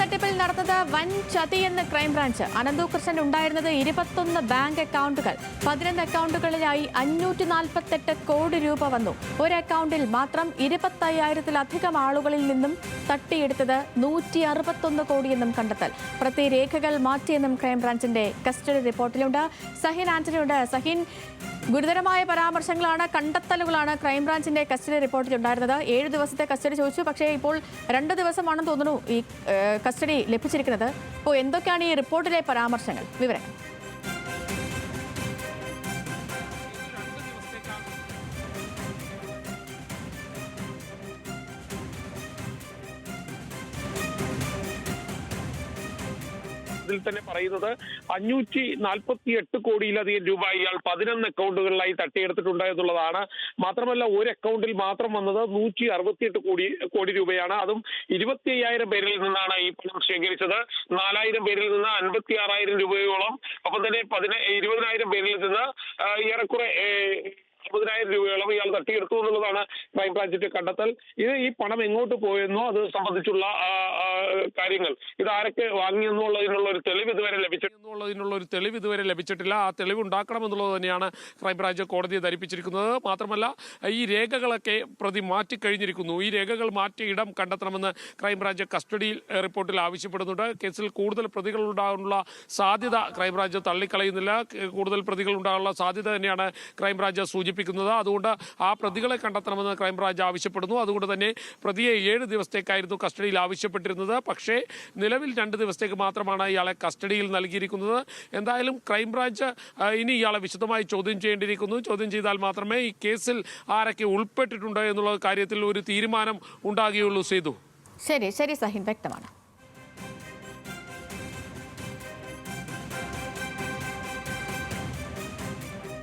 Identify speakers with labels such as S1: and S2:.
S1: തട്ടിപ്പിൽ നടന്നത് വൻ ചതിയെന്ന് ക്രൈംബ്രാഞ്ച്. അനന്തു കൃഷ്ണൻ ഉണ്ടായിരുന്നത് 21 ബാങ്ക് അക്കൗണ്ടുകൾ. 11 അക്കൗണ്ടുകളിലായി 548 കോടി രൂപ വന്നു. ഒരു അക്കൗണ്ടിൽ മാത്രം 25,000-ലധികം ആളുകളിൽ നിന്നും തട്ടിയെടുത്തത് 161 കോടിയെന്നും കണ്ടെത്തൽ. പ്രതി രേഖകൾ മാറ്റിയെന്നും ക്രൈംബ്രാഞ്ചിന്റെ കസ്റ്റഡി റിപ്പോർട്ടിലുണ്ട്. സഹിൻ ആന്റണിയുണ്ട്. സഹിൻ, ഗുരുതരമായ പരാമർശങ്ങളാണ്, കണ്ടെത്തലുകളാണ് ക്രൈംബ്രാഞ്ചിന്റെ കസ്റ്റഡി റിപ്പോർട്ടിലുണ്ടായിരുന്നത്. 7 ദിവസത്തെ കസ്റ്റഡി ചോദിച്ചു, പക്ഷേ ഇപ്പോൾ 2 ദിവസമാണെന്ന് തോന്നുന്നു ഈ കസ്റ്റഡി ലഭിച്ചിരിക്കുന്നത്. ഇപ്പോൾ എന്തൊക്കെയാണ് ഈ റിപ്പോർട്ടിലെ പരാമർശങ്ങൾ? വിവരങ്ങൾ.
S2: ഇതിൽ തന്നെ പറയുന്നത് 548 കോടിയിലധികം രൂപ ഇയാൾ 11 അക്കൗണ്ടുകളിലായി തട്ടിയെടുത്തിട്ടുണ്ട് എന്നുള്ളതാണ്. മാത്രമല്ല, ഒരു അക്കൗണ്ടിൽ മാത്രം വന്നത് 168 കോടി രൂപയാണ്. അതും 25,000 പേരിൽ നിന്നാണ് ഈ പണം ശേഖരിച്ചത്. 4,000 പേരിൽ നിന്ന് 56,000 രൂപയോളം, ഒപ്പം തന്നെ 20,000 പേരിൽ നിന്ന് ഏറെക്കുറെ 50,000 രൂപയോളം ഇയാൾ തട്ടിയെടുത്തു എന്നുള്ളതാണ് ക്രൈംബ്രാഞ്ചിന്റെ കണ്ടെത്തൽ. ഈ പണം എങ്ങോട്ട് പോയെന്നോ അത് സംബന്ധിച്ചുള്ള കാര്യങ്ങൾ, ഇത് ആരൊക്കെ വാങ്ങിയെന്നുള്ളതിനുള്ള ഒരു തെളിവ് ഇതുവരെ ലഭിച്ചിട്ടില്ല. ആ തെളിവ് ഉണ്ടാക്കണമെന്നുള്ളത് തന്നെയാണ് ക്രൈംബ്രാഞ്ച് കോടതിയെ ധരിപ്പിച്ചിരിക്കുന്നത്. മാത്രമല്ല, ഈ രേഖകളൊക്കെ പ്രതി മാറ്റിക്കഴിഞ്ഞിരിക്കുന്നു. ഈ രേഖകൾ മാറ്റി ഇടം കണ്ടെത്തണമെന്ന് ക്രൈംബ്രാഞ്ച് കസ്റ്റഡി റിപ്പോർട്ടിൽ ആവശ്യപ്പെടുന്നുണ്ട്. കേസിൽ കൂടുതൽ പ്രതികൾ ഉണ്ടാകാനുള്ള സാധ്യത ക്രൈംബ്രാഞ്ച് തള്ളിക്കളയുന്നില്ല. കൂടുതൽ പ്രതികൾ ഉണ്ടാകാനുള്ള സാധ്യത തന്നെയാണ് ക്രൈംബ്രാഞ്ച് സൂചിപ്പിക്കുന്നത്. അതുകൊണ്ട് ആ പ്രതികളെ കണ്ടെത്തണമെന്ന് ക്രൈംബ്രാഞ്ച് ആവശ്യപ്പെടുന്നു. അതുകൊണ്ട് തന്നെ പ്രതിയെ 7 ദിവസത്തേക്കായിരുന്നു കസ്റ്റഡിയിൽ ആവശ്യപ്പെട്ടിരുന്നത്. പക്ഷേ നിലവിൽ 2 ദിവസത്തേക്ക് മാത്രമാണ് ഇയാളെ കസ്റ്റഡിയിൽ നൽകിയിരിക്കുന്നത്. എന്തായാലും ക്രൈംബ്രാഞ്ച് ഇനി ഇയാളെ വിശദമായി ചോദ്യം ചെയ്യേണ്ടിയിരിക്കുന്നു. ചോദ്യം ചെയ്താൽ മാത്രമേ ഈ കേസിൽ ആരൊക്കെ ഉൾപ്പെട്ടിട്ടുണ്ട് എന്നുള്ള കാര്യത്തിൽ ഒരു തീരുമാനം ഉണ്ടാകുകയുള്ളൂ. സേതു.
S1: ശരി സഹിൻ, വ്യക്തമാണ്.